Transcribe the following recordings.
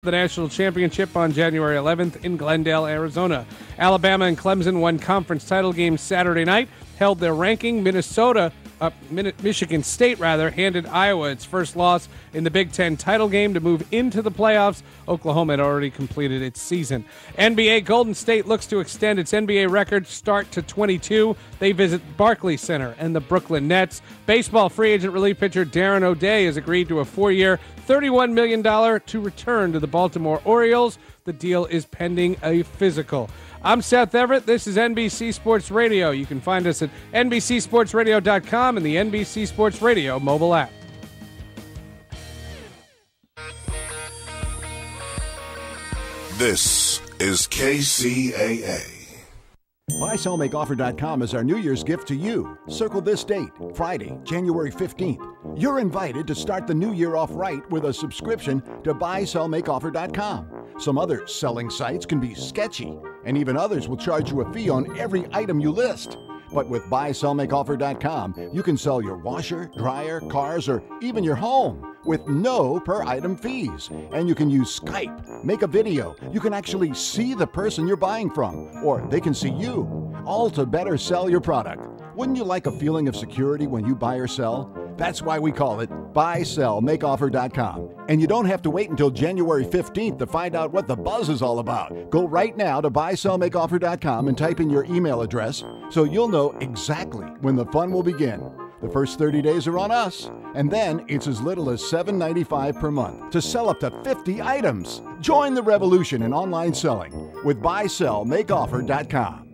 the national championship on January 11th in Glendale, Arizona. Alabama and Clemson won conference title games Saturday night, held their ranking. Michigan State handed Iowa its first loss in the Big Ten title game to move into the playoffs. Oklahoma had already completed its season. NBA Golden State looks to extend its NBA record start to 22. They visit Barclays Center and the Brooklyn Nets. Baseball free agent relief pitcher Darren O'Day has agreed to a 4-year, $31 million to return to the Baltimore Orioles. The deal is pending a physical. I'm Seth Everett. This is NBC Sports Radio. You can find us at NBCSportsRadio.com and the NBC Sports Radio mobile app. This is KCAA. BuySellMakeOffer.com is our New Year's gift to you. Circle this date, Friday, January 15th. You're invited to start the new year off right with a subscription to BuySellMakeOffer.com. Some other selling sites can be sketchy, and even others will charge you a fee on every item you list. But with BuySellMakeOffer.com, you can sell your washer, dryer, cars, or even your home with no per-item fees. And you can use Skype, make a video. You can actually see the person you're buying from, or they can see you, all to better sell your product. Wouldn't you like a feeling of security when you buy or sell? That's why we call it BuySellMakeOffer.com. And you don't have to wait until January 15th to find out what the buzz is all about. Go right now to BuySellMakeOffer.com and type in your email address so you'll know exactly when the fun will begin. The first 30 days are on us, and then it's as little as $7.95 per month to sell up to 50 items. Join the revolution in online selling with BuySellMakeOffer.com.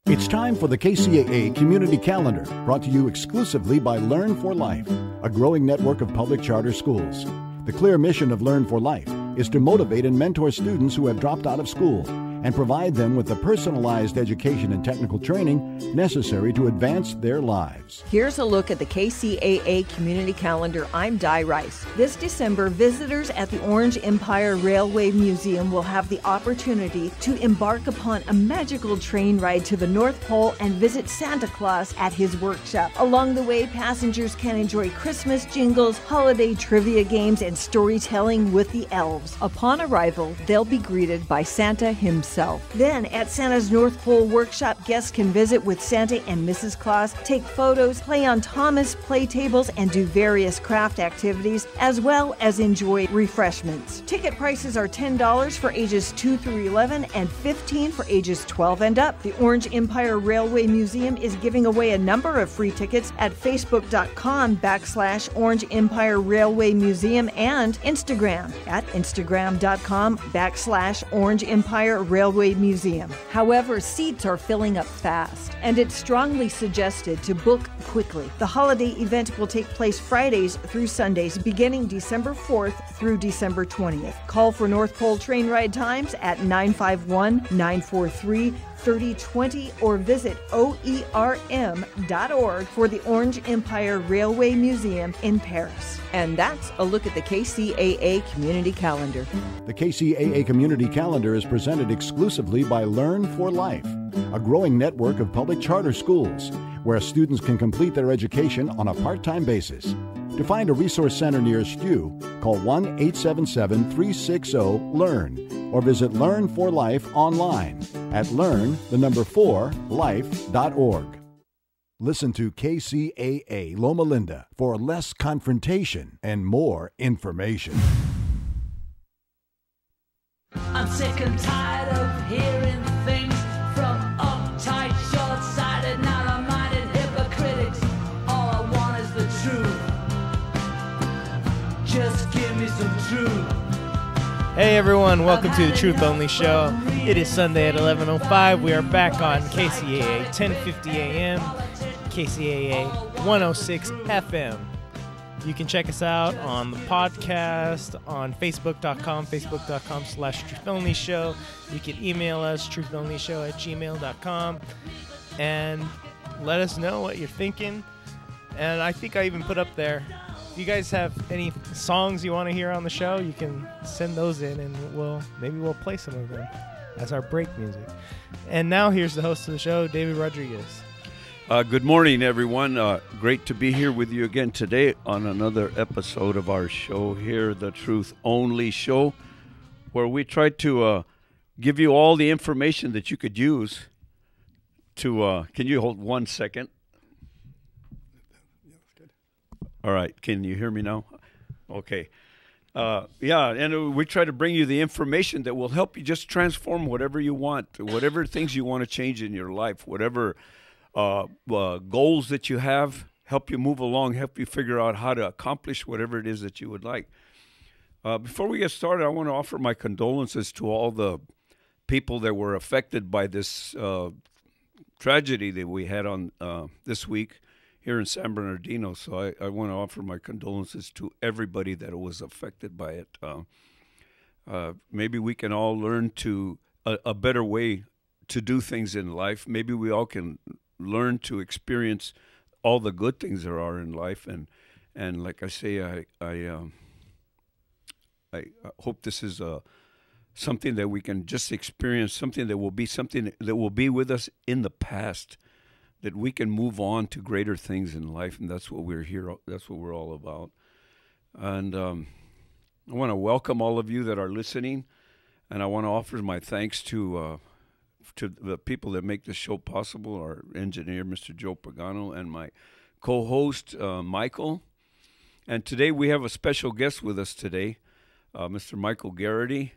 It's time for the KCAA Community Calendar, brought to you exclusively by Learn for Life, a growing network of public charter schools. The clear mission of Learn for Life is to motivate and mentor students who have dropped out of school and provide them with the personalized education and technical training necessary to advance their lives. Here's a look at the KCAA Community Calendar. I'm Di Rice. This December, visitors at the Orange Empire Railway Museum will have the opportunity to embark upon a magical train ride to the North Pole and visit Santa Claus at his workshop. Along the way, passengers can enjoy Christmas jingles, holiday trivia games, and storytelling with the elves. Upon arrival, they'll be greeted by Santa himself. Then, at Santa's North Pole Workshop, guests can visit with Santa and Mrs. Claus, take photos, play on Thomas play tables, and do various craft activities, as well as enjoy refreshments. Ticket prices are $10 for ages 2 through 11 and $15 for ages 12 and up. The Orange Empire Railway Museum is giving away a number of free tickets at Facebook.com/Orange Empire Railway Museum and Instagram at Instagram.com/Orange Empire Railway Museum. However, seats are filling up fast, and it's strongly suggested to book quickly. The holiday event will take place Fridays through Sundays, beginning December 4th through December 20th. Call for North Pole train ride times at 951-943-3020 or visit OERM.org for the Orange Empire Railway Museum in Paris. And that's a look at the KCAA Community Calendar. The KCAA Community Calendar is presented exclusively by Learn for Life, a growing network of public charter schools where students can complete their education on a part-time basis. To find a resource center nearest you, call 1-877-360-LEARN or visit Learn for Life online at learn4life.org. Listen to KCAA Loma Linda for less confrontation and more information. I'm sick and tired of hearing things from uptight, short-sighted, narrow-minded hypocritics. All I want is the truth. Just give me some truth. Hey everyone, welcome to the Truth Only Show. It is Sunday at 11:05. We are back on KCAA 1050 AM, KCAA 106 FM. You can check us out on the podcast on Facebook.com/Truth Only Show. You can email us, truthonthlyshow@gmail.com, and let us know what you're thinking. And I think I even put up there, if you guys have any songs you want to hear on the show, you can send those in, and maybe we'll play some of them as our break music. And now here's the host of the show, David Rodriguez. Good morning, everyone. Great to be here with you again today on another episode of our show here, The Truth Only Show, where we try to give you all the information that you could use to, can you hold 1 second? All right, can you hear me now? Okay. And we try to bring you the information that will help you just transform whatever you want, whatever things you want to change in your life, whatever goals that you have, help you move along, help you figure out how to accomplish whatever it is that you would like. Before we get started, I want to offer my condolences to all the people that were affected by this tragedy that we had on this week here in San Bernardino. So I want to offer my condolences to everybody that was affected by it. Maybe we can all learn to a better way to do things in life. Maybe we all can learn to experience all the good things there are in life. And like I say, I hope this is something that we can just experience, something that will be with us in the past, that we can move on to greater things in life, and that's what we're here. That's what we're all about. And I want to welcome all of you that are listening, and I want to offer my thanks to the people that make this show possible, our engineer, Mr. Joe Pagano, and my co-host, Michael. And today we have a special guest with us today, Mr. Michael Garrity,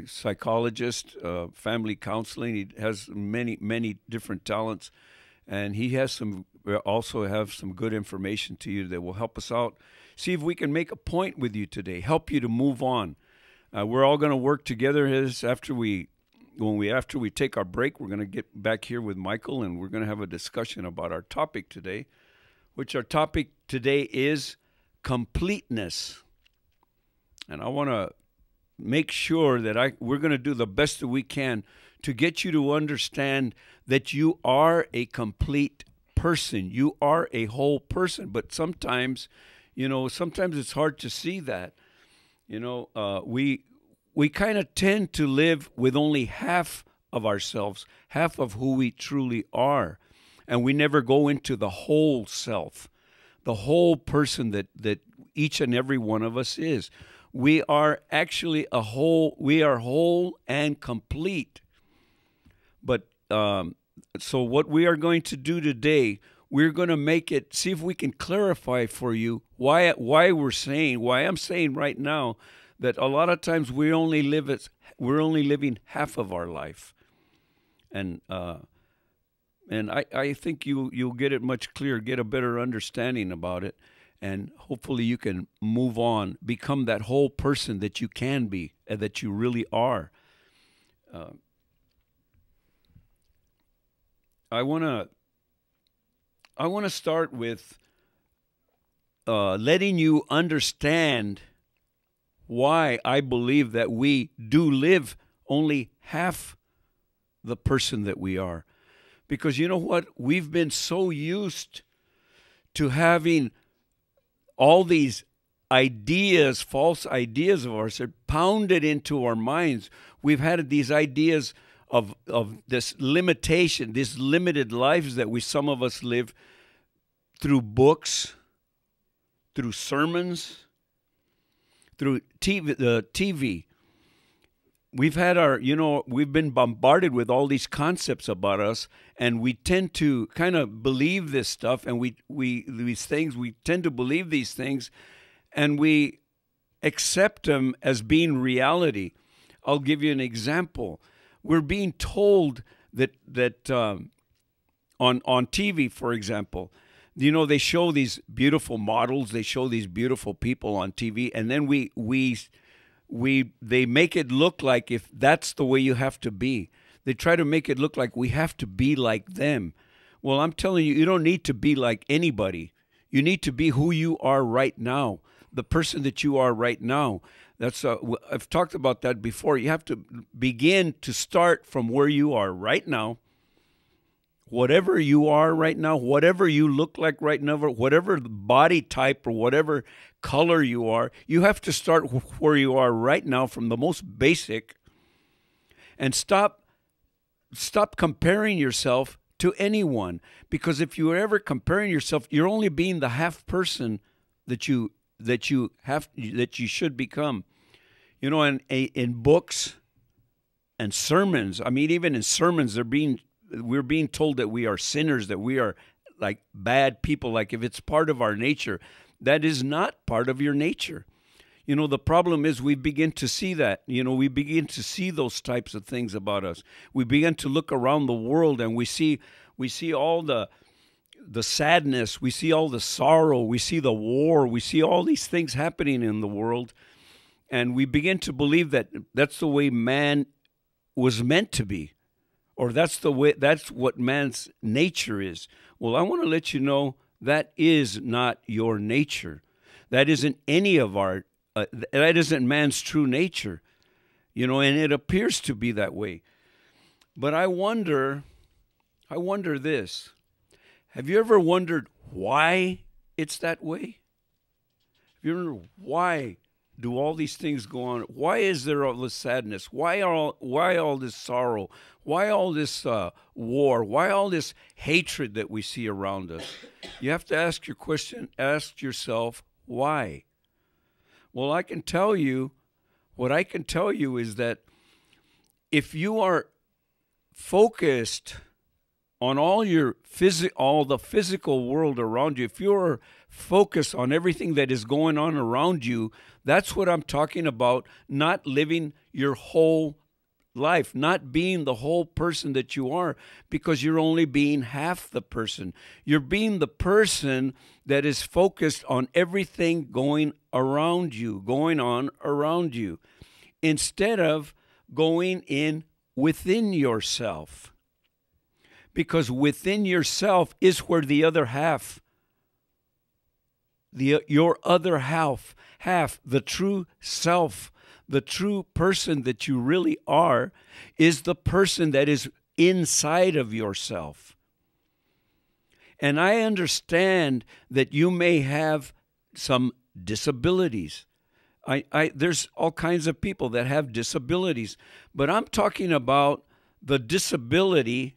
psychologist, family counseling. He has many, many different talents, and he has also have some good information to you that will help us out. See if we can make a point with you today, help you to move on. We're all going to work together after we take our break. We're going to get back here with Michael, and we're going to have a discussion about our topic today, which our topic today is completeness. And I want to make sure that we're going to do the best that we can to get you to understand that you are a complete person. You are a whole person. But sometimes it's hard to see that. We kind of tend to live with only half of ourselves, half of who we truly are. And we never go into the whole self, the whole person that each and every one of us is. We are actually a whole. We are whole and complete. But so what we are going to do today, we're going to see if we can clarify for you why I'm saying right now that a lot of times we're only living half of our life, and I think you'll get it much clearer, get a better understanding about it, and hopefully you can move on, become that whole person that you can be and that you really are. I want to start with letting you understand why I believe that we do live only half the person that we are. Because you know what? We've been so used to having all these ideas, false ideas of ourselves, pounded into our minds. We've had these ideas of this limitation, these limited lives that some of us live through books, through sermons, through TV. We've had we've been bombarded with all these concepts about us, and we tend to kind of believe this stuff, and we tend to believe these things, and we accept them as being reality. I'll give you an example. We're being told that on TV, for example, they show these beautiful models, they show these beautiful people on TV, and then they make it look like if that's the way you have to be. They try to make it look like we have to be like them. Well, I'm telling you, you don't need to be like anybody. You need to be who you are right now, the person that you are right now. I've talked about that before. You have to begin to start from where you are right now. Whatever you are right now, whatever you look like right now, whatever body type or whatever color you are, you have to start where you are right now from the most basic, and stop comparing yourself to anyone, because if you're ever comparing yourself, you're only being the half person that you should become. You know, in books and sermons, I mean, even in sermons, we're being told that we are sinners, that we are like bad people, like if it's part of our nature. That is not part of your nature. You know, the problem is we begin to see that. You know, we begin to see those types of things about us. We begin to look around the world and we see all the sadness, we see all the sorrow, we see the war, we see all these things happening in the world, and we begin to believe that that's the way man was meant to be, or that's what man's nature is. Well, I want to let you know that is not your nature. That isn't any of our that isn't man's true nature, you know, and it appears to be that way. But I wonder this. Have you ever wondered why it's that way? Have you ever wondered why do all these things go on? Why is there all this sadness? Why all this sorrow? Why all this war? Why all this hatred that we see around us? You have to ask yourself, why? Well, what I can tell you is that if you are focused on all the physical world around you, if you're focused on everything that is going on around you, that's what I'm talking about, not living your whole life, not being the whole person that you are, because you're only being half the person. You're being the person that is focused on everything going on around you, instead of going in within yourself. Because within yourself is where the other half, your other half, the true self, the true person that you really are, is the person that is inside of yourself. And I understand that you may have some disabilities. There's all kinds of people that have disabilities, but I'm talking about the disability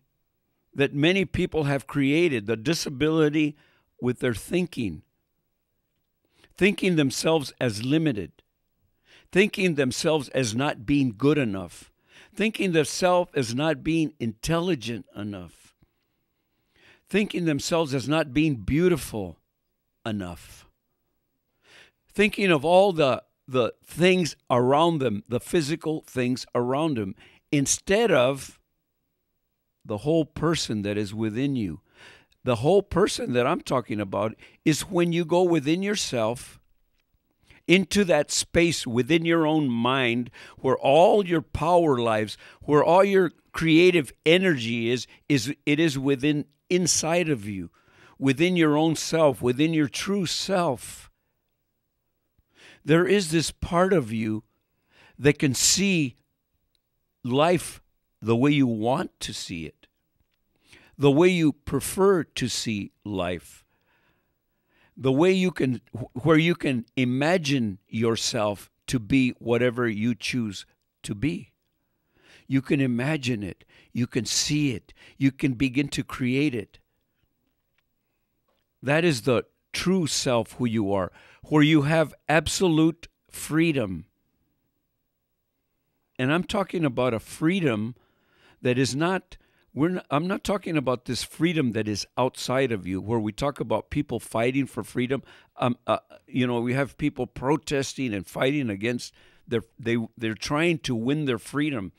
that many people have created, the disability with their thinking themselves as limited, thinking themselves as not being good enough, thinking themselves as not being intelligent enough, thinking themselves as not being beautiful enough, thinking of all the things around them, the physical things around them, instead of the whole person that is within you. The whole person that I'm talking about is when you go within yourself, into that space within your own mind where all your power lies, where all your creative energy is within, inside of you, within your own self, within your true self. There is this part of you that can see life the way you want to see it, the way you prefer to see life, the way where you can imagine yourself to be whatever you choose to be. You can imagine it, you can see it, you can begin to create it. That is the true self who you are, where you have absolute freedom. And I'm talking about a freedom that is not, I'm not talking about this freedom that is outside of you, where we talk about people fighting for freedom. We have people protesting and fighting against they're trying to win their freedom.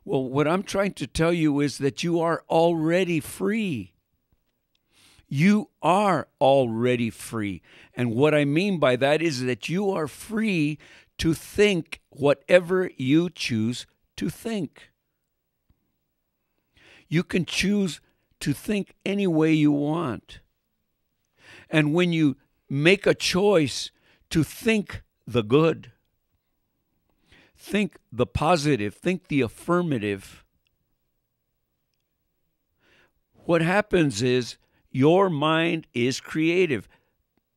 Well, what I'm trying to tell you is that you are already free. You are already free. And what I mean by that is that you are free to think whatever you choose to think. You can choose to think any way you want. And when you make a choice to think the good, think the positive, think the affirmative, what happens is your mind is creative.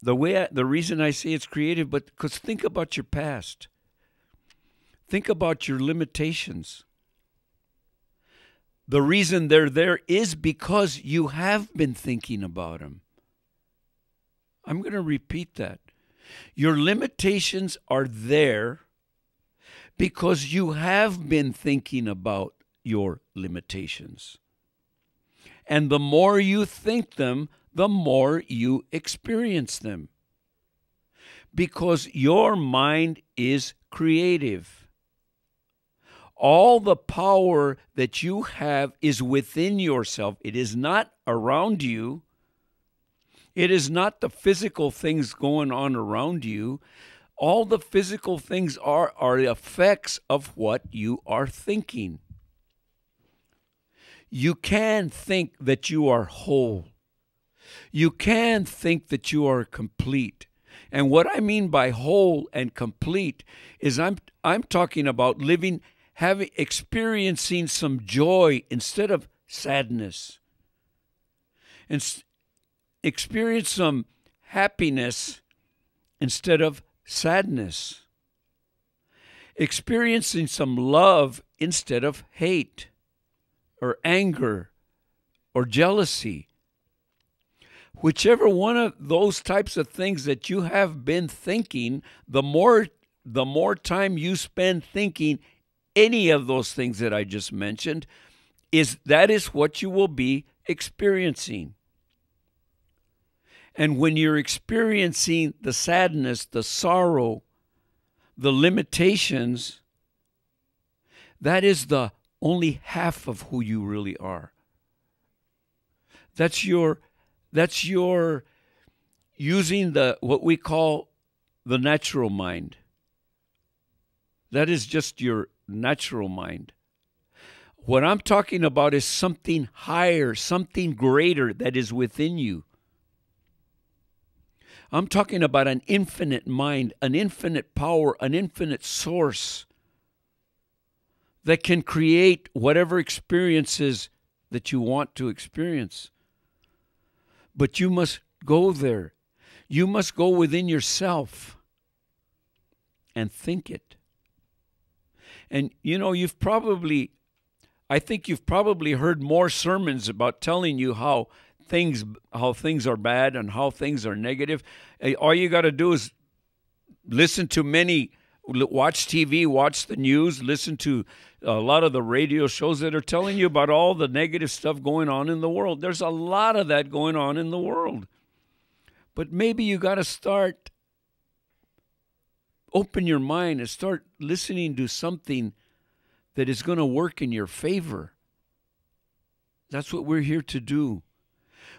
The reason I say it's creative, because think about your past. Think about your limitations. the reason they're there is because you have been thinking about them. I'm going to repeat that. Your limitations are there because you have been thinking about your limitations. And the more you think them, the more you experience them. Because your mind is creative. All the power that you have is within yourself. It is not around you. It is not the physical things going on around you. All the physical things are the effects of what you are thinking. You can think that you are whole. You can think that you are complete. And what I mean by whole and complete is I'm talking about experiencing some joy instead of sadness. And experience some happiness instead of sadness. Experiencing some love instead of hate or anger or jealousy. Whichever one of those types of things that you have been thinking, the more time you spend thinking any of those things that I just mentioned, that is what you will be experiencing. And when you're experiencing the sadness, the sorrow, the limitations, that is the only half of who you really are. That's your using what we call the natural mind. That is just your natural mind. What I'm talking about is something higher, something greater that is within you. I'm talking about an infinite mind, an infinite power, an infinite source that can create whatever experiences that you want to experience. But you must go there. You must go within yourself and think it. And I think you've probably heard more sermons about telling you how things are bad and how things are negative. All you got to do is listen to watch TV, watch the news, listen to a lot of the radio shows that are telling you about all the negative stuff going on in the world. There's a lot of that going on in the world. But maybe you got to open your mind and start listening to something that is going to work in your favor. That's what we're here to do.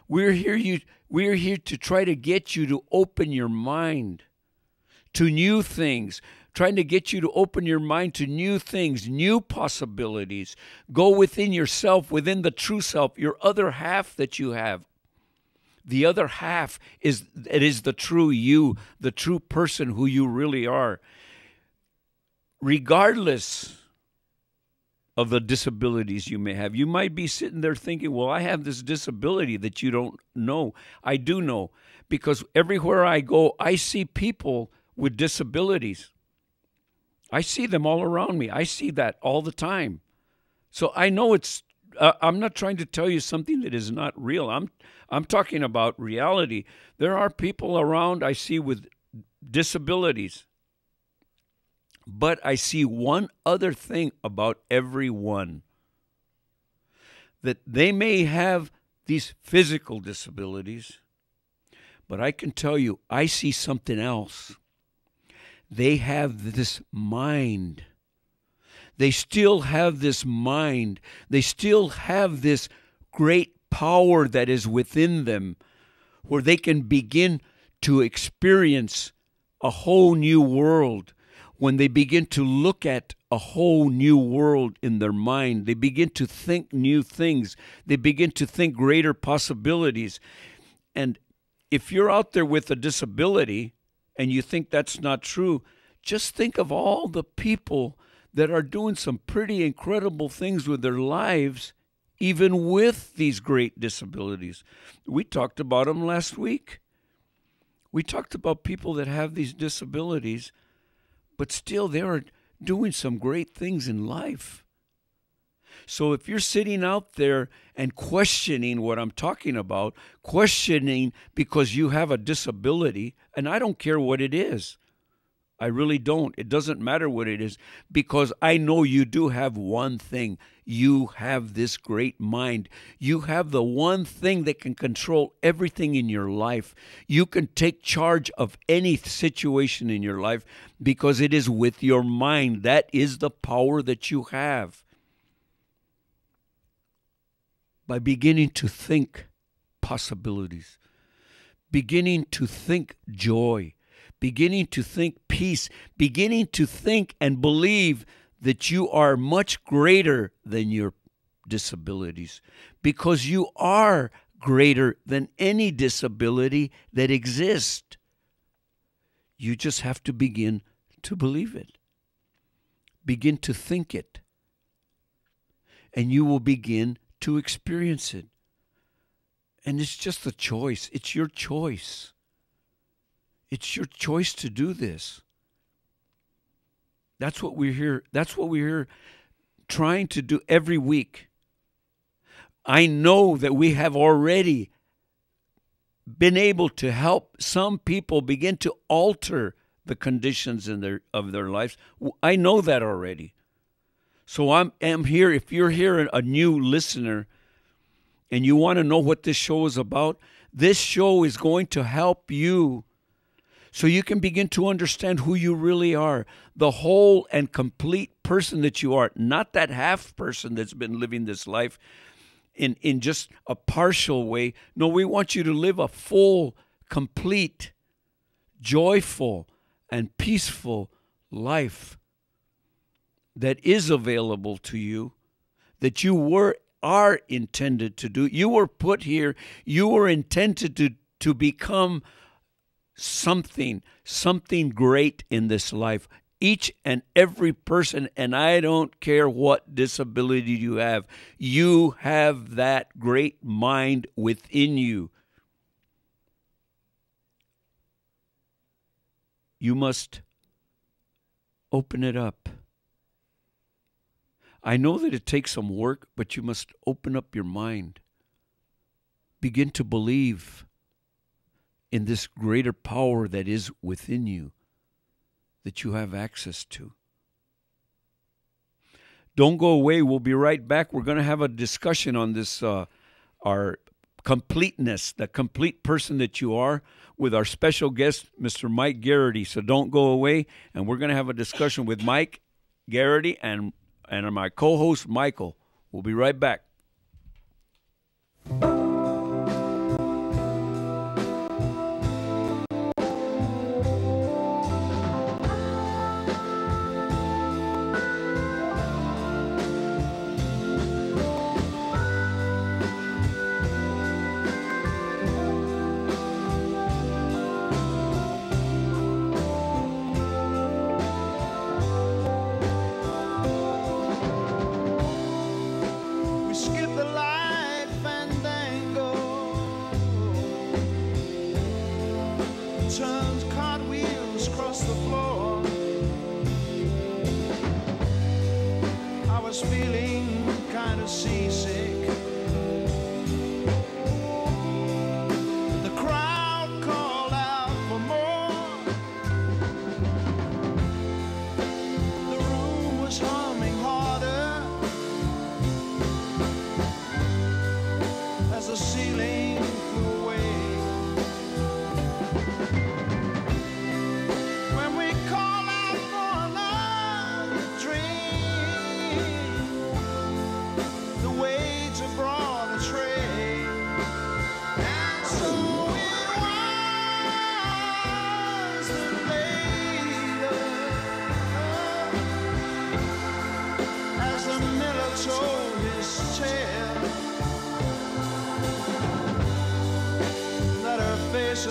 We're here to try to get you to open your mind to new things, trying to get you to open your mind to new things, new possibilities. Go within yourself, within the true self, your other half that you have. The other half is the true you, the true person who you really are. Regardless of the disabilities you may have. You might be sitting there thinking, well, I have this disability that you don't know. I do know, because everywhere I go, I see people with disabilities. I see them all around me. I see that all the time. So I know I'm not trying to tell you something that is not real. I'm talking about reality. There are people around I see with disabilities. But I see one other thing about everyone, that they may have these physical disabilities, but I can tell you, I see something else. They have this mind. They still have this mind. They still have this great power that is within them, where they can begin to experience a whole new world. When they begin to look at a whole new world in their mind, they begin to think new things. They begin to think greater possibilities. And if you're out there with a disability and you think that's not true, just think of all the people that are doing some pretty incredible things with their lives, even with these great disabilities. We talked about them last week. We talked about people that have these disabilities, but still they are doing some great things in life. So if you're sitting out there and questioning what I'm talking about, questioning because you have a disability, and I don't care what it is. I really don't. It doesn't matter what it is, because I know you do have one thing. You have this great mind. You have the one thing that can control everything in your life. You can take charge of any situation in your life because it is with your mind. That is the power that you have. By beginning to think possibilities, beginning to think joy, beginning to think peace, beginning to think and believe that you are much greater than your disabilities, because you are greater than any disability that exists. You just have to begin to believe it. Begin to think it. And you will begin to experience it. And it's just a choice. It's your choice. It's your choice to do this. That's what we're here. That's what we're here trying to do every week. I know that we have already been able to help some people begin to alter the conditions of their lives. I know that already. So I'm here. If you're here, a new listener, and you want to know what this show is about, this show is going to help you so you can begin to understand who you really are, the whole and complete person that you are, not that half person that's been living this life in just a partial way. No, we want you to live a full, complete, joyful, and peaceful life that is available to you, that you are intended to do. You were put here, you were intended to become something great in this life. Each and every person, and I don't care what disability you have that great mind within you. You must open it up. I know that it takes some work, but you must open up your mind. Begin to believe in this greater power that is within you, that you have access to. Don't go away. We'll be right back. We're going to have a discussion on this, our completeness, the complete person that you are, with our special guest, Mr. Mike Garrity. So don't go away, and we're going to have a discussion with Mike Garrity and my co-host, Michael. We'll be right back.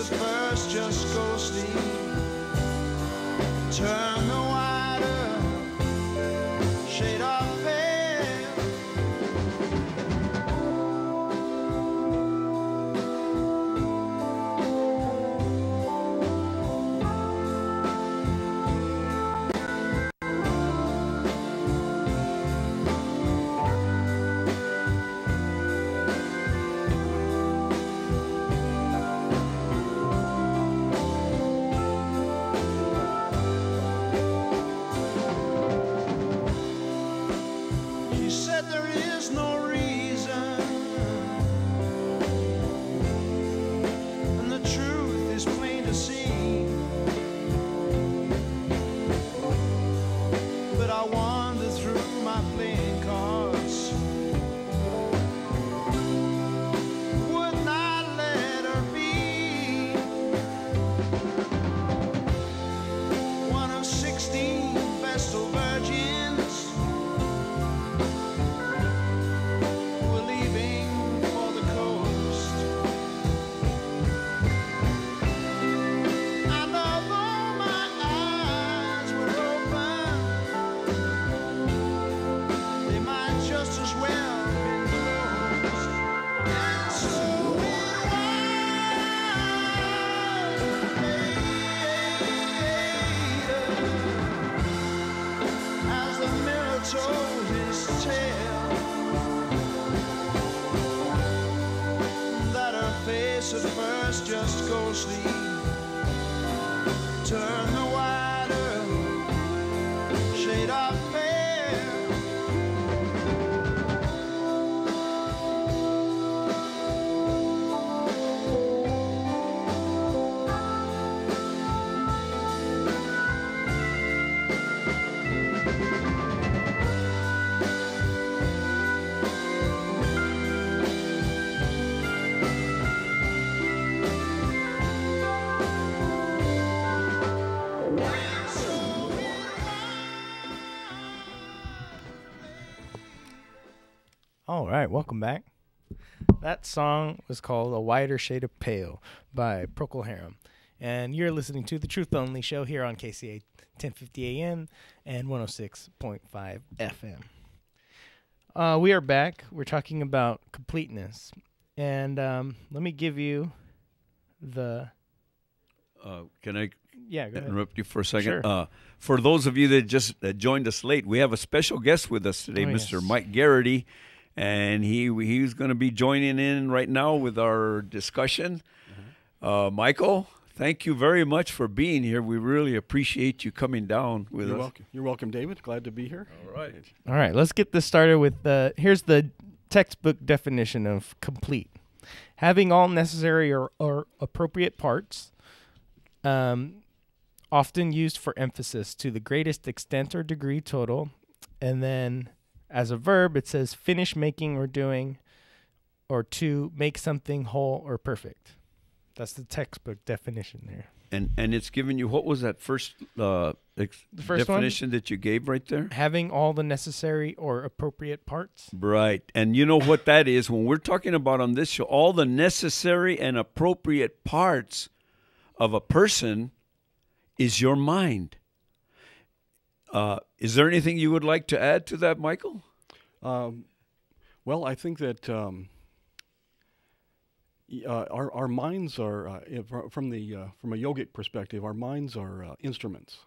First just go sleep, turn the wider shade of pale. no reason, and the truth is plain to see. But I wander through my playing cards, would not let her be one of 16 vestal virgins who were leaving for the coast. And although my eyes were open, they might just as well have been closed. And so it was later, as the mirror told his tale, that her face at first just ghostly turned the wider shade of pale. All right, welcome back. That song was called A Wider Shade of Pale by Procol Harum. And you're listening to The Truth Only Show here on Kcaa 1050 AM and 106.5 FM. We are back. We're talking about completeness. And let me give you the... Can I Yeah, go ahead. interrupt you for a second? Sure. For those of you that just joined us late, we have a special guest with us today, Oh, Mr. yes. Mike Garrity, and he's going to be joining in right now with our discussion. Michael, thank you very much for being here. We really appreciate you coming down with You're us. welcome. You're welcome, David. Glad to be here. All right. All right, let's get this started with here's the textbook definition of complete. Having all necessary or appropriate parts, often used for emphasis to the greatest extent or degree total. And then as a verb, it says finish making or doing, or to make something whole or perfect. That's the textbook definition there. And it's given you, what was that first, first definition that you gave right there? Having all the necessary or appropriate parts. Right. And you know what that is? When we're talking about on this show, all the necessary and appropriate parts of a person is your mind. Is there anything you would like to add to that, Michael? Well, I think that our minds are from a yogic perspective. Our minds are instruments.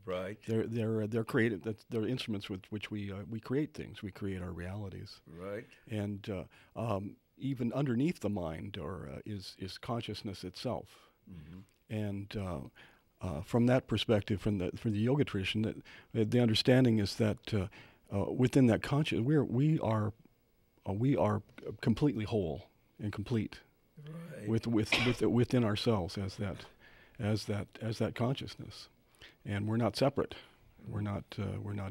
Right. They're created. They're instruments with which we create things. We create our realities. Right. And even underneath the mind is consciousness itself. Mm-hmm. And from that perspective, from the yoga tradition, that the understanding is that within that conscious, we are completely whole and complete, right, within ourselves as that consciousness, and we're not separate. We're not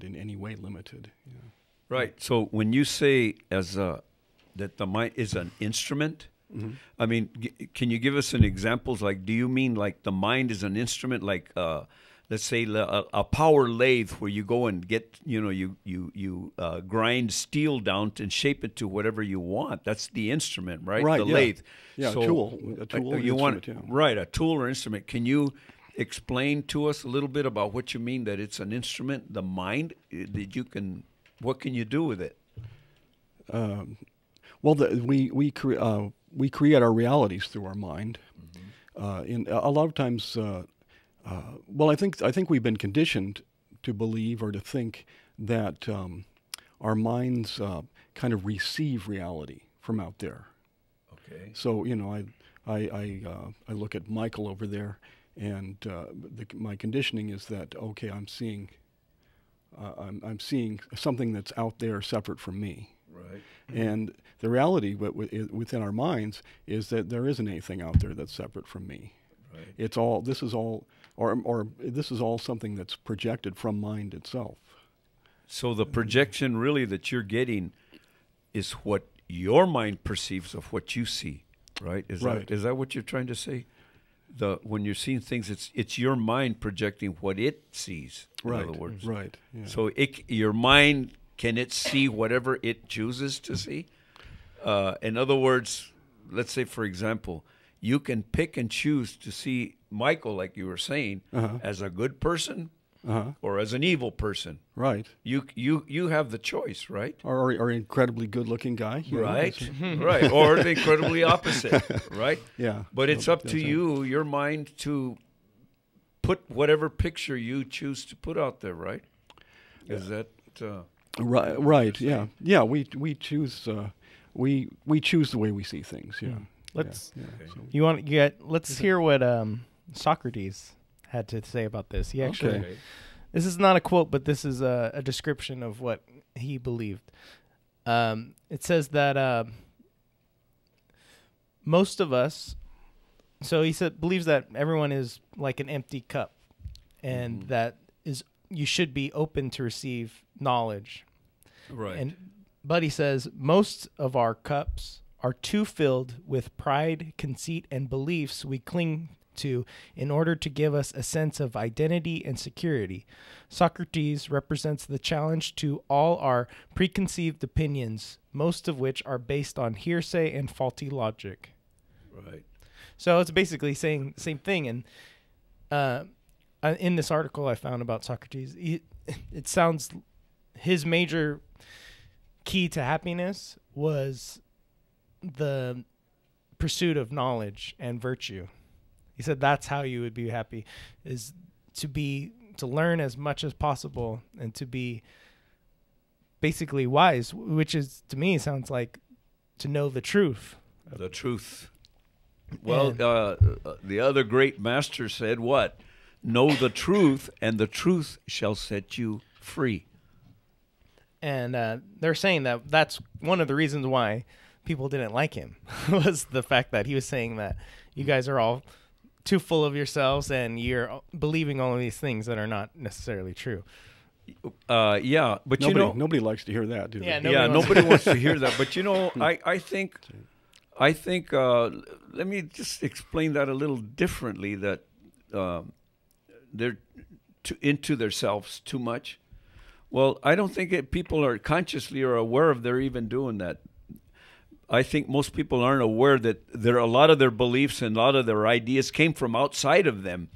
in any way limited. You know. Right. So when you say that the mind is an instrument. Mm-hmm. I mean, can you give us an examples? Like, do you mean like the mind is an instrument, like let's say a power lathe where you go and get, you grind steel down and shape it to whatever you want? That's the instrument, right? Right. The yeah. lathe. Yeah. So, a tool. You want, yeah. Right? A tool or instrument. Can you explain to us a little bit about what you mean that it's an instrument? The mind that you can. What can you do with it? Well, we create our realities through our mind. Mm-hmm. In a lot of times, well, I think we've been conditioned to believe or to think that our minds kind of receive reality from out there. Okay. So I look at Michael over there, and my conditioning is that okay, I'm seeing something that's out there separate from me. Right. And the reality within our minds is that there isn't anything out there that's separate from me. Right. It's all. This is all, or this is all something that's projected from mind itself. So the projection really that you're getting is what your mind perceives of what you see, right? Is that what you're trying to say? When you're seeing things, it's your mind projecting what it sees. In other words, right. Yeah. So your mind, can it see whatever it chooses to see? In other words, let's say, for example, you can pick and choose to see Michael, like you were saying, as a good person or as an evil person. Right. You have the choice, right? Or an incredibly good-looking guy. Right. Right. Or the incredibly opposite, right? Yeah. But it's up to you, your mind, to put whatever picture you choose to put out there, right? Is that right? Yeah. Yeah. We choose. We choose the way we see things. Yeah. Let's. Okay. So let's hear what Socrates had to say about this. He actually. Okay. This is not a quote, but this is a description of what he believed. It says that most of us. So he believes that everyone is like an empty cup, and that you should be open to receive knowledge. right? But he says most of our cups are too filled with pride, conceit, and beliefs we cling to in order to give us a sense of identity and security. Socrates represents the challenge to all our preconceived opinions, most of which are based on hearsay and faulty logic. Right. So it's basically saying the same thing. And in this article I found about Socrates, it sounds his major key to happiness was the pursuit of knowledge and virtue. He said that's how you would be happy, is to learn as much as possible and to be basically wise, which is, to me, sounds like to know the truth. The truth. Well, the other great master said what? Know the truth, and the truth shall set you free. And they're saying that that's one of the reasons why people didn't like him was the fact that he was saying that you guys are all too full of yourselves and you're believing all of these things that are not necessarily true. Yeah, but nobody likes to hear that, do they? Yeah, nobody wants to hear that. But I think. Let me just explain that a little differently. That they're into themselves too much. Well, I don't think people are consciously or aware of they're even doing that. I think most people aren't aware that a lot of their beliefs and a lot of their ideas came from outside of them.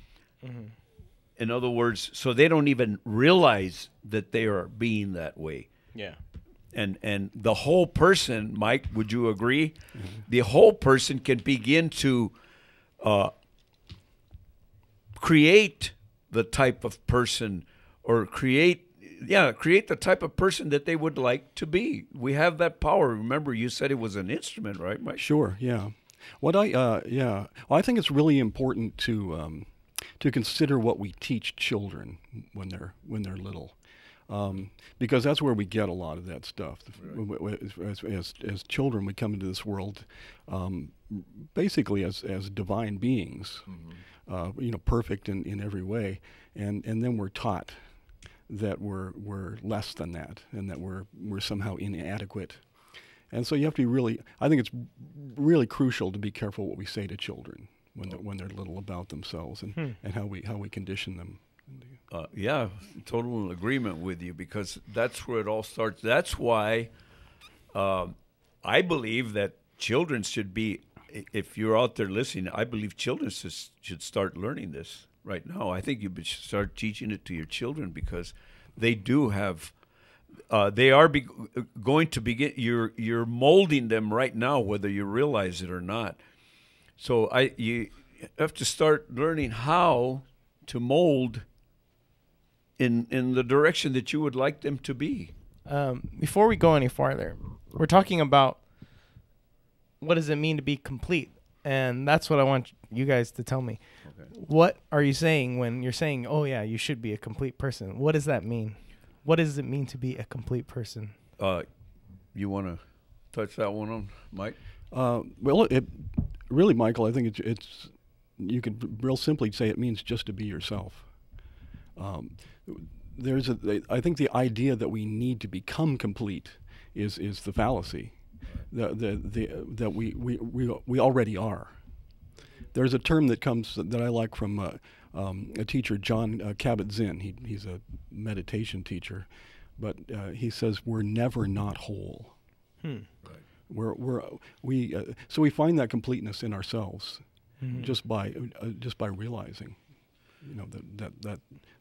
Mm-hmm. In other words, so they don't even realize that they are being that way. Yeah. And the whole person, Mike, would you agree? Mm-hmm. The whole person can begin to create the type of person or create the type of person that they would like to be. We have that power. Remember, you said it was an instrument, right, Mike? Sure, yeah. Well, I think it's really important to consider what we teach children when they're little. Because that's where we get a lot of that stuff. Right. As children, we come into this world basically as divine beings, mm-hmm. Perfect in every way, and then we're taught that we're less than that, and that we're somehow inadequate. And so you have to be really. I think it's really crucial to be careful what we say to children when they're little about themselves and how we condition them. Yeah, total agreement with you, because that's where it all starts. That's why I believe that children should be, if you're out there listening, I believe children should start learning this right now. I think you should start teaching it to your children, because they do have, they are going to begin, you're molding them right now, whether you realize it or not. So you have to start learning how to mold in the direction that you would like them to be. Before we go any farther, we're talking about what does it mean to be complete, and that's what I want you guys to tell me. Okay. What are you saying when you're saying, "Oh yeah, you should be a complete person"? What does that mean? What does it mean to be a complete person? You want to touch that one on, Mike? Well, really, Michael, I think it's you could real simply say it means just to be yourself. I think the idea that we need to become complete is the fallacy. That we already are. There's a term that I like from a teacher, John Kabat-Zinn. He's a meditation teacher, but he says we're never not whole. So we find that completeness in ourselves just by realizing,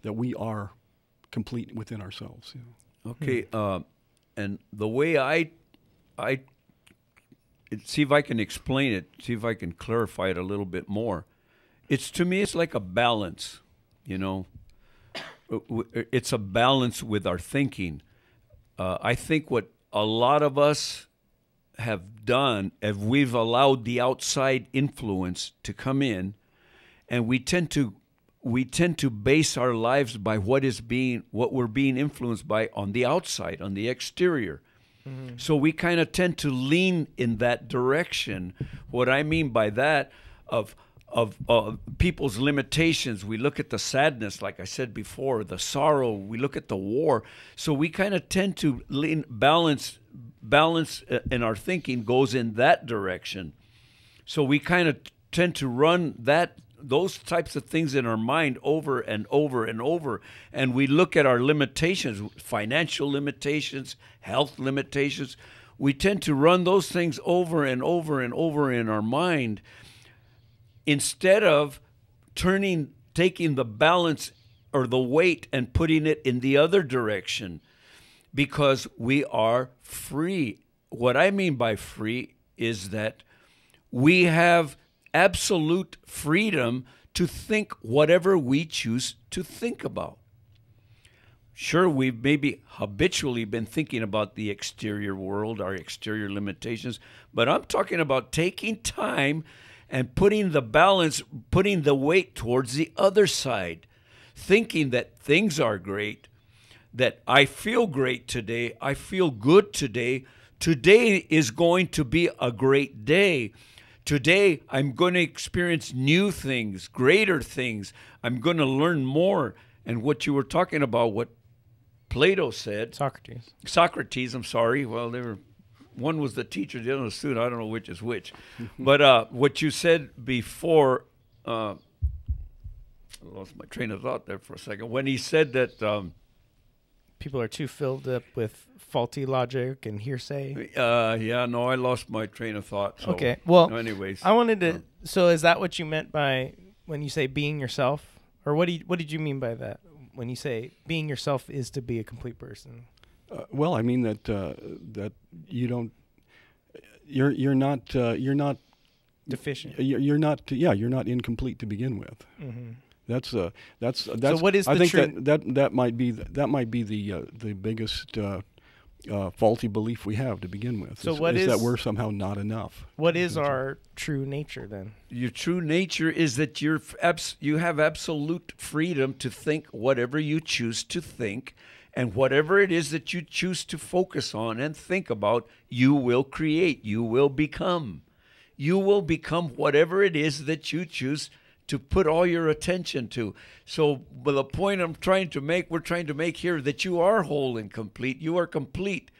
that we are complete within ourselves. Okay, and the way I see if I can explain it, see if I can clarify it a little bit more. To me, it's like a balance, It's a balance with our thinking. I think what a lot of us have done is we've allowed the outside influence to come in, and we tend to base our lives by what we're being influenced by on the outside, on the exterior. Mm-hmm. So we kind of tend to lean in that direction. What I mean by that of people's limitations, we look at the sadness, like I said before, the sorrow, we look at the war. So we kind of tend to balance in our thinking goes in that direction. So we kind of tend to run those types of things in our mind over and over and over. And we look at our limitations, financial limitations, health limitations. We tend to run those things over and over and over in our mind instead of taking the balance or the weight and putting it in the other direction, because we are free. What I mean by free is that we have absolute freedom to think whatever we choose to think about. Sure, we've maybe habitually been thinking about the exterior world, our exterior limitations, but I'm talking about taking time and putting the balance, putting the weight towards the other side, thinking that things are great, that I feel great today, I feel good today. Today is going to be a great day. Today, I'm going to experience new things, greater things. I'm going to learn more. And what you were talking about, what Plato said. Socrates, I'm sorry. Well, one was the teacher, the other was the student. I don't know which is which. But what you said before, I lost my train of thought there for a second. When he said that people are too filled up with faulty logic and hearsay. I lost my train of thought. So, okay, well, anyways, I wanted to. So, is that what you meant by when you say being yourself, or what did you mean by that when you say being yourself is to be a complete person? Well, I mean that you don't. You're not deficient. You're not incomplete to begin with. Mm-hmm. That's. So what is I the think that might be the biggest faulty belief we have to begin with. So is that we're somehow not enough. What is our true nature then? Your true nature is that you have absolute freedom to think whatever you choose to think, and whatever it is that you choose to focus on and think about, you will create. You will become. You will become whatever it is that you choose to put all your attention to. So the point we're trying to make here, that you are whole and complete. You are complete.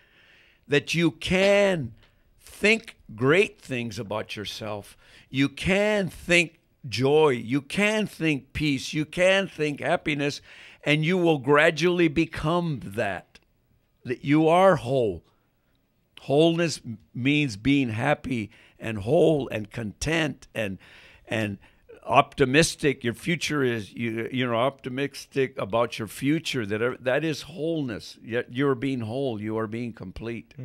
That you can think great things about yourself. You can think joy. You can think peace. You can think happiness. And you will gradually become that you are whole. Wholeness means being happy and whole and content and optimistic. Your future is you're optimistic about your future. That is wholeness. You're being whole. You are being complete.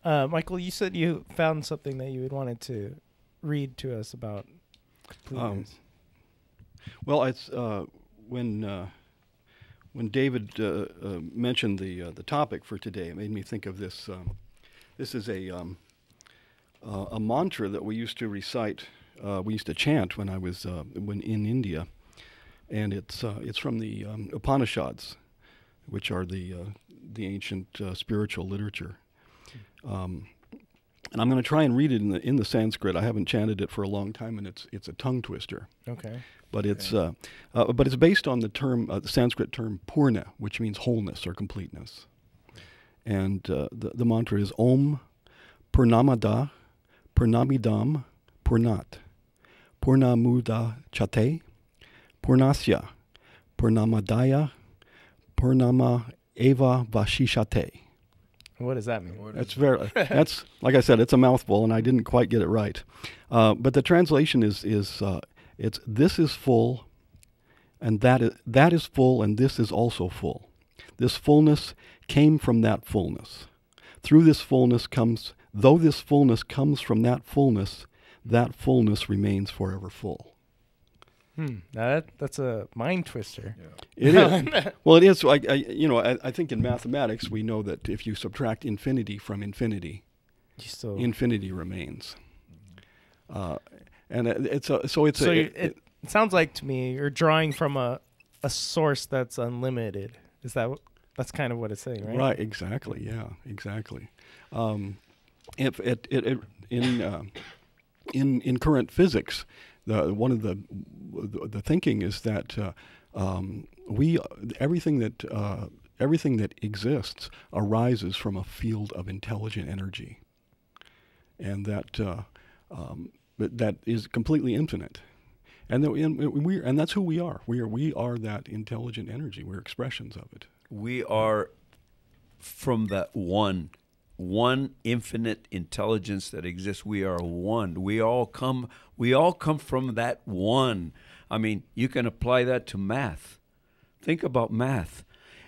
Michael, you said you found something that you had wanted to read to us about completeness. Well, it's when David mentioned the topic for today, it made me think of this. This is a mantra that we used to recite. We used to chant when I was when in India, and it's from the Upanishads, which are the ancient spiritual literature. And I'm going to try and read it in the Sanskrit. I haven't chanted it for a long time, and it's a tongue twister. Okay. But it's based on the Sanskrit term purna, which means wholeness or completeness. And the mantra is Om Purnamada Purnamidam Purnat Purnamuda Chate Purnasya Purnamadaya Purnama Eva Vashishate. What does that mean? That's like I said, it's a mouthful, and I didn't quite get it right. But the translation is it's this is full, and that is full, and this is also full. This fullness came from that fullness. Through this fullness comes, though this fullness comes from that fullness remains forever full. Now that's a mind twister. Yeah. It is. Well, it is. I think in mathematics we know that if you subtract infinity from infinity, infinity remains. And it sounds like to me you're drawing from a source that's unlimited. Is that's kind of what it's saying, right? Right. Exactly. Yeah. Exactly. In current physics, one of the thinking is that everything that exists arises from a field of intelligent energy, and that is completely infinite, and that's who we are. We are that intelligent energy. We're expressions of it. We are from that one infinite intelligence that exists. We are one. We all come from that one. I mean, you can apply that to math. Think about math.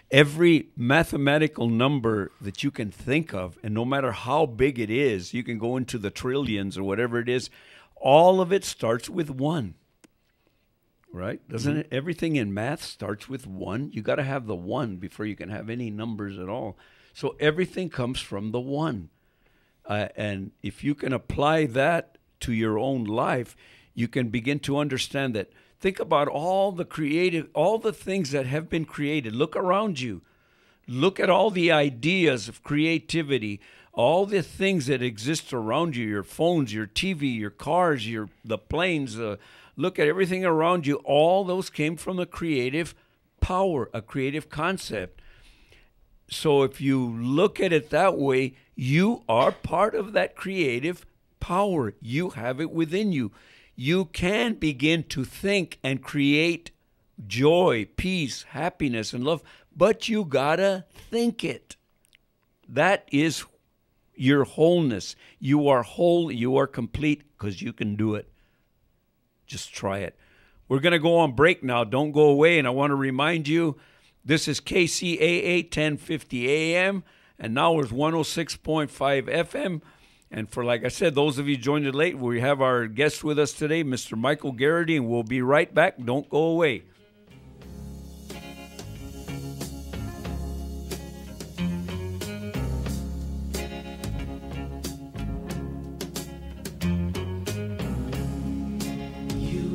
Every mathematical number that you can think of, and no matter how big it is, you can go into the trillions or whatever it is, all of it starts with one. Right? Doesn't it? Everything in math starts with one. You got to have the one before you can have any numbers at all. So everything comes from the one. And if you can apply that to your own life, you can begin to understand that. Think about all the things that have been created. Look around you. Look at all the ideas of creativity, all the things that exist around you, your phones, your TV, your cars, the planes. Look at everything around you. All those came from a creative power, a creative concept. So if you look at it that way, you are part of that creative power. You have it within you. You can begin to think and create joy, peace, happiness, and love, but you gotta think it. That is your wholeness. You are whole, you are complete, because you can do it. Just try it. We're going to go on break now. Don't go away. And I want to remind you, this is Kcaa 1050 AM, and now it's 106.5 FM. And for, like I said, those of you joined it late, we have our guest with us today, Mr. Michael Garrity, and we'll be right back. Don't go away.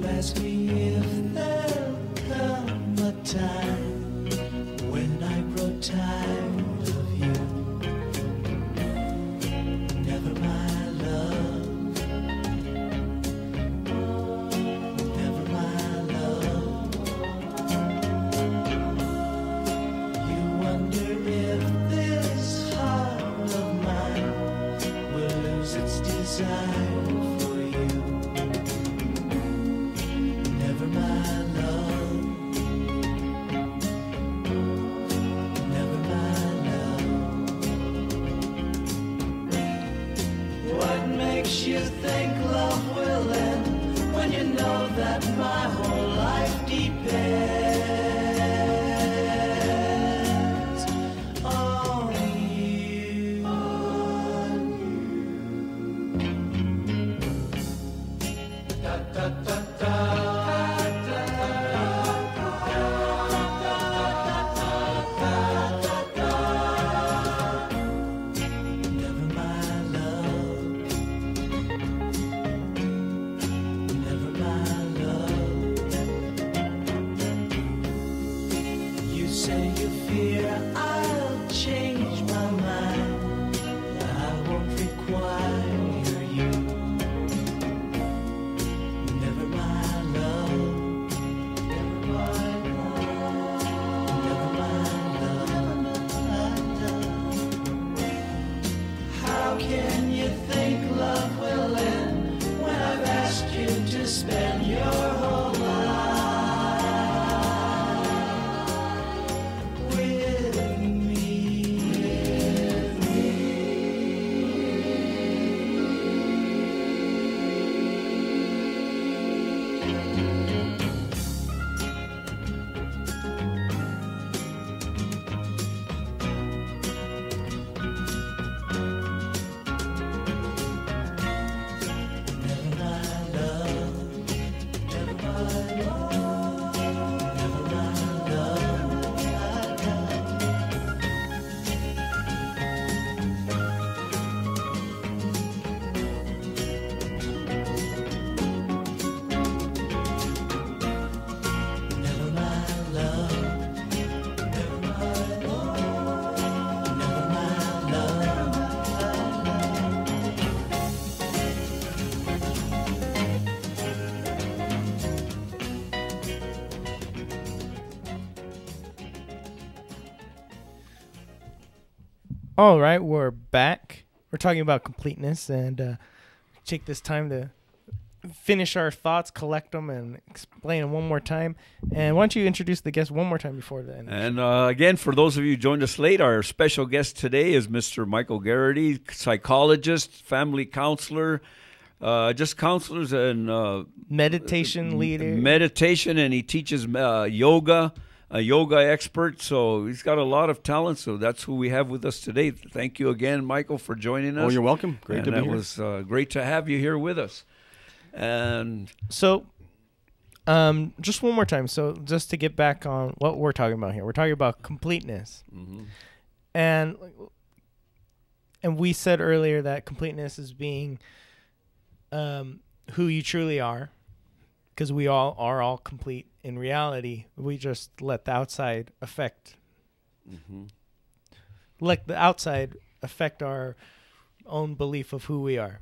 Ask me if there'll come a time when I grow tired of you. Never my love, never my love. You wonder if this heart of mine will lose its desire. You think love will end when you know that my whole life depends on you. Da, da, da, da. All right, we're back. We're talking about completeness, and take this time to finish our thoughts, collect them, and explain them one more time. And why don't you introduce the guest one more time before the end? And again, for those of you who joined us late, our special guest today is Mr. Michael Garrity, psychologist, family counselor, just counselors and Meditation leader. Meditation, and he teaches yoga, a yoga expert. So he's got a lot of talent. So that's who we have with us today. Thank you again, Michael, for joining us. Oh, you're welcome. Great to be here. It was great to have you here with us. And so, just one more time. So, just to get back on what we're talking about here, we're talking about completeness, and we said earlier that completeness is being who you truly are, because we all are all complete in reality. We just let the outside affect, let the outside affect our own belief of who we are.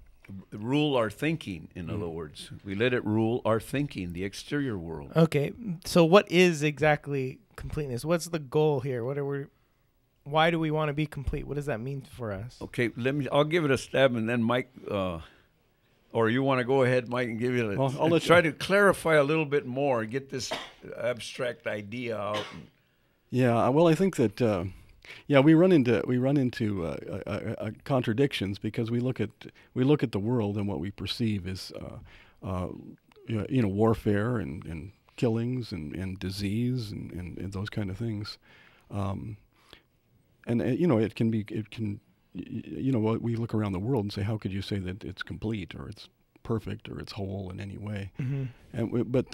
Rule our thinking, in other words. We let it rule our thinking, the exterior world. Okay, so what is exactly completeness? What's the goal here? Why do we want to be complete? What does that mean for us? Okay, I'll give it a stab, and then Mike, or you want to go ahead, Mike, and give it a... Well, I'll try to clarify a little bit more, get this abstract idea out. Yeah, well, I think that we run into contradictions because we look at the world, and what we perceive is warfare and killings and disease and those kind of things, we look around the world and say, how could you say that it's complete or it's perfect or it's whole in any way? But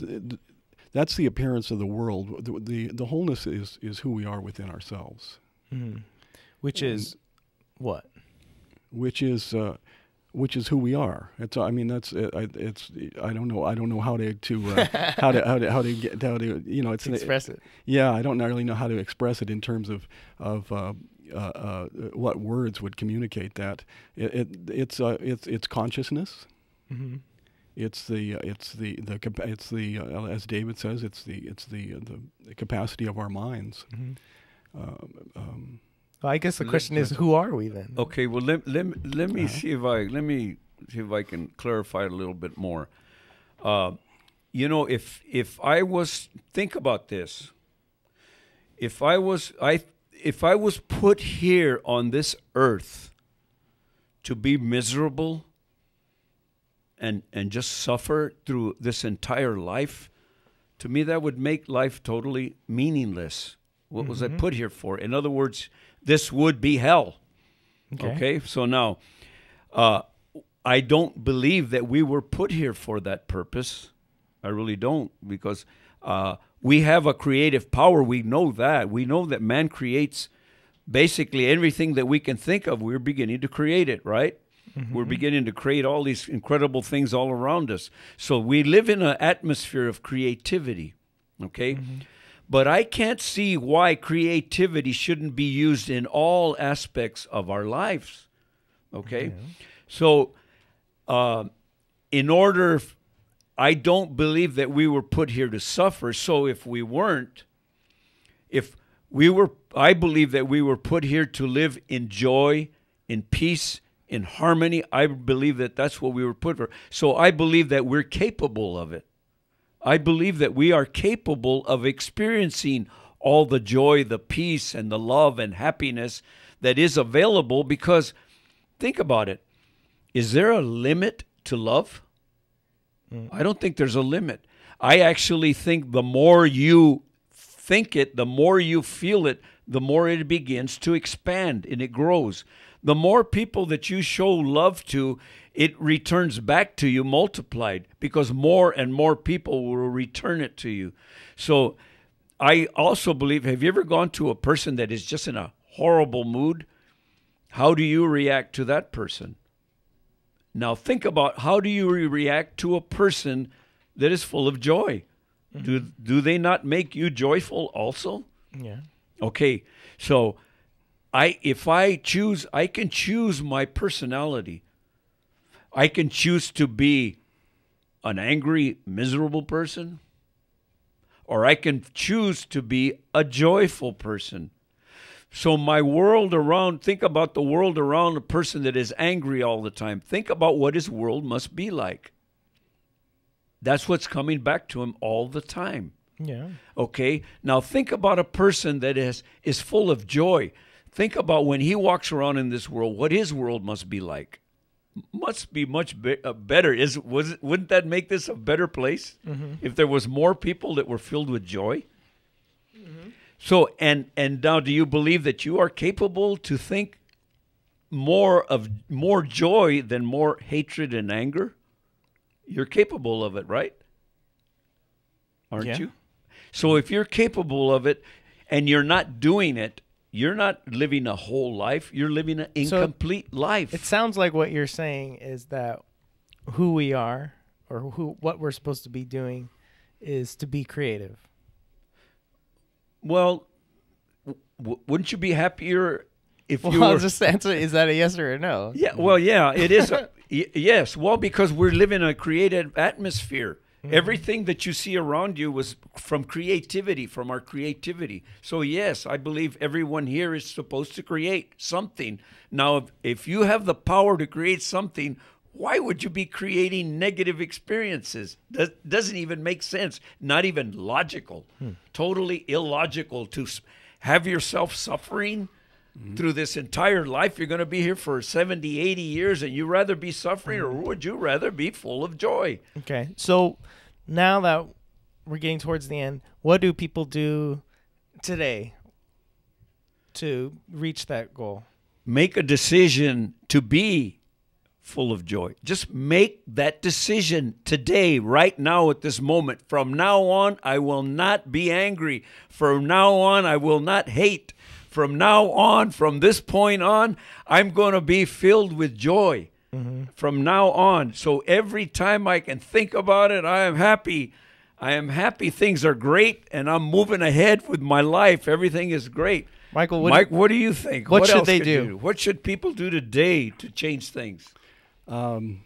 that's the appearance of the world. The wholeness is who we are within ourselves. Which is what? Which is who we are. I don't know how to express it. Yeah, I don't really know how to express it in terms of what words would communicate that. It's consciousness. It's the as David says, it's the capacity of our minds. Well, I guess the question is, who are we then? Okay, well let me see if I can clarify it a little bit more. If I was, think about this. If I was put here on this earth to be miserable and just suffer through this entire life, to me that would make life totally meaningless. What was I put here for? In other words, this would be hell. Okay? So now, I don't believe that we were put here for that purpose. I really don't, because we have a creative power. We know that. We know that man creates basically everything that we can think of. We're beginning to create it, right? We're beginning to create all these incredible things all around us. So we live in an atmosphere of creativity, okay? But I can't see why creativity shouldn't be used in all aspects of our lives, okay? So in order, I don't believe that we were put here to suffer. So if we weren't, I believe that we were put here to live in joy, in peace, in harmony. I believe that that's what we were put for. So I believe that we're capable of it. I believe that we are capable of experiencing all the joy, the peace, and the love and happiness that is available, because think about it. Is there a limit to love? I don't think there's a limit. I actually think the more you think it, the more you feel it, the more it begins to expand and it grows. The more people that you show love to, it returns back to you multiplied, because more and more people will return it to you. So I also believe, have you ever gone to a person that is just in a horrible mood? How do you react to that person? Now think about, how do you react to a person that is full of joy? Do they not make you joyful also? Yeah. Okay, so if I choose, I can choose my personality. I can choose to be an angry, miserable person, or I can choose to be a joyful person. So my world around, think about the world around a person that is angry all the time. Think about what his world must be like. That's what's coming back to him all the time. Yeah. Okay? Now think about a person that is full of joy. Think about when he walks around in this world, what his world must be like. Must be much better. Wouldn't that make this a better place if there was more people that were filled with joy? So, and now, do you believe that you are capable to think more joy than more hatred and anger? You're capable of it, right? Aren't you? So if you're capable of it and you're not doing it, you're not living a whole life. You're living an incomplete life. It sounds like what you're saying is that who we are, or what we're supposed to be doing, is to be creative. Well, wouldn't you be happier if you I'll were... just answer, is that a yes or a no? Yeah, well, yeah, it is. Yes, well, because we're living in a created atmosphere. Everything that you see around you was from creativity, from our creativity. So, yes, I believe everyone here is supposed to create something. Now, if you have the power to create something, why would you be creating negative experiences? That doesn't even make sense. Not even logical. Totally illogical to have yourself suffering through this entire life. You're going to be here for 70, 80 years, and you rather be suffering, or would you rather be full of joy? Okay, so now that we're getting towards the end, what do people do today to reach that goal? Make a decision to be full of joy. Just make that decision today, right now, at this moment. From now on, I will not be angry. From now on, I will not hate. From now on, from this point on, I'm going to be filled with joy. From now on. So every time I can think about it, I am happy. I am happy. Things are great, and I'm moving ahead with my life. Everything is great. Michael, what do you think? What should else they could do? you do? What should people do today to change things? Well,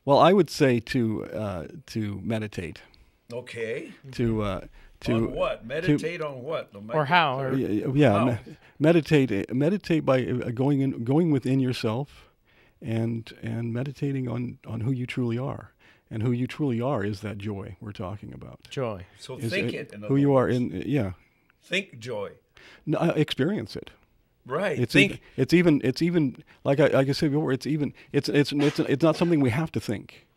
I would say to meditate. Okay. To on what? Meditate on what? Or how? Or how? Meditate by going within yourself, and meditating on who you truly are. And who you truly are is that joy we're talking about. Joy. So think it. Who you are in, yeah. Think joy. No, experience it. Right. It's even like I said before. It's not something we have to think.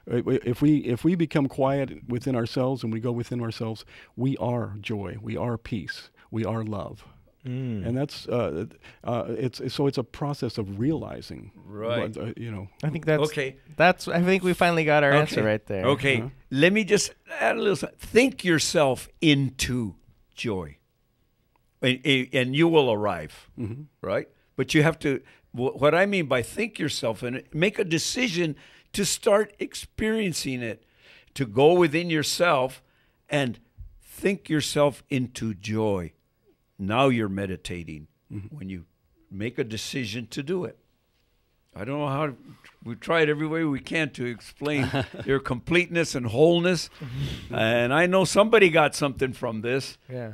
If we become quiet within ourselves and we go within ourselves, we are joy. We are peace. We are love. And that's it's a process of realizing, right? I think that's okay. I think we finally got our answer right there. Okay, let me just add a little. Think yourself into joy, and you will arrive, right? But you have to. What I mean by think yourself and make a decision to start experiencing it, to go within yourself and think yourself into joy. Now you're meditating when you make a decision to do it. I don't know how we tried every way we can to explain your completeness and wholeness. And I know somebody got something from this. Yeah.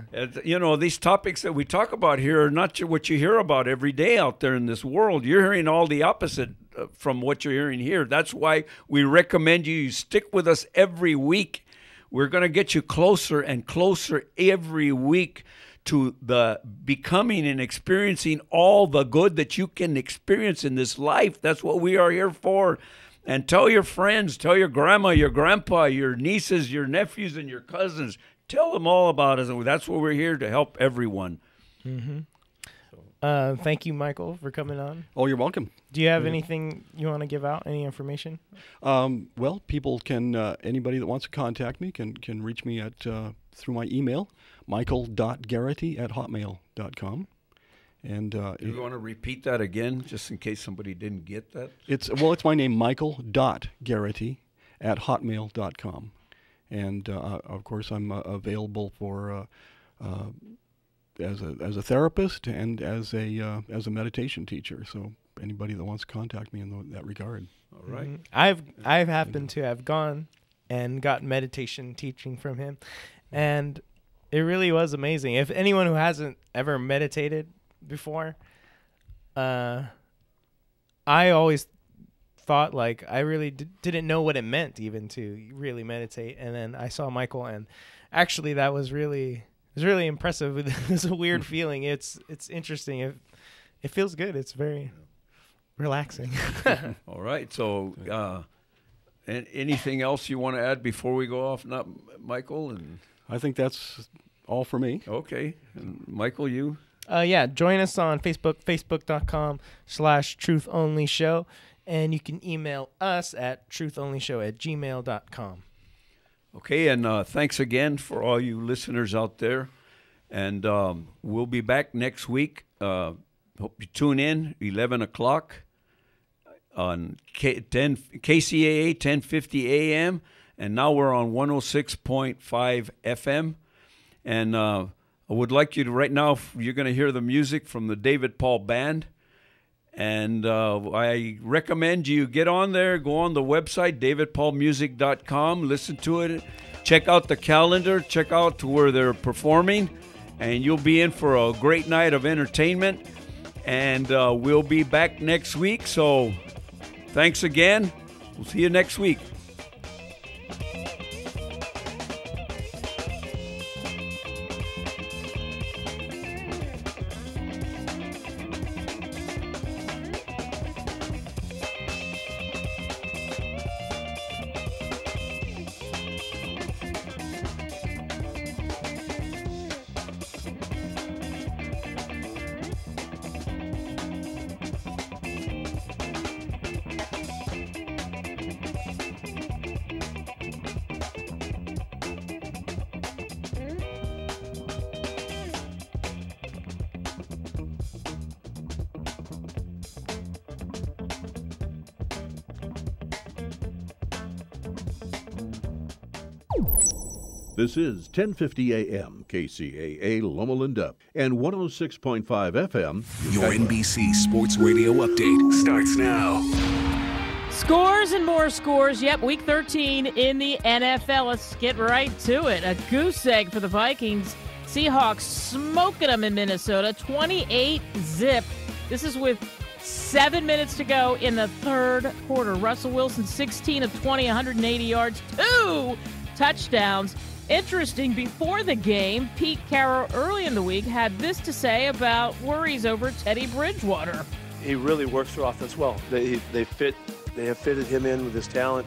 These topics that we talk about here are not what you hear about every day out there in this world. You're hearing all the opposite from what you're hearing here. That's why we recommend you stick with us every week. We're going to get you closer and closer every week to the becoming and experiencing all the good that you can experience in this life. That's what we are here for. And tell your friends, tell your grandma, your grandpa, your nieces, your nephews, and your cousins. Tell them all about us. And that's what we're here to help everyone. Thank you, Michael, for coming on. Oh, you're welcome. Do you have anything you want to give out? Any information? Well, people can, anybody that wants to contact me can reach me at through my email, michael.garrity@hotmail.com. And do you want to repeat that again, just in case somebody didn't get that? It's my name, michael.garrity@hotmail.com. And of course, I'm available for as a therapist and as a meditation teacher. So anybody that wants to contact me in that regard. All right. I've happened to have gone and got meditation teaching from him, and it really was amazing. If anyone who hasn't ever meditated, before. I always thought, like, I really didn't know what it meant even to really meditate. And then I saw Michael, and actually that was really impressive. It's a weird feeling. It's interesting. It feels good. It's very relaxing. All right. So, anything else you want to add before we go off, not Michael? And I think that's all for me. Okay. And Michael, you? Yeah, join us on Facebook, facebook.com/truthonlyshow. And you can email us at truthonlyshow@gmail.com. Okay, and thanks again for all you listeners out there. And we'll be back next week. Hope you tune in, 11 o'clock on KCAA 1050 AM. And now we're on 106.5 FM. And I would like you to, right now, you're going to hear the music from the David Paul Band. And I recommend you get on there, go on the website, davidpaulmusic.com, listen to it, check out the calendar, check out to where they're performing, and you'll be in for a great night of entertainment. And we'll be back next week. So thanks again. We'll see you next week. This is 1050 AM, KCAA Loma Linda, and 106.5 FM. Your NBC Sports Radio update starts now. Scores and more scores. Yep, Week 13 in the NFL. Let's get right to it. A goose egg for the Vikings. Seahawks smoking them in Minnesota, 28-zip. This is with 7 minutes to go in the third quarter. Russell Wilson, 16 of 20, 180 yards, 2 touchdowns. Interesting, before the game, Pete Carroll early in the week had this to say about worries over Teddy Bridgewater. He really works their offense well. They have fitted him in with his talent.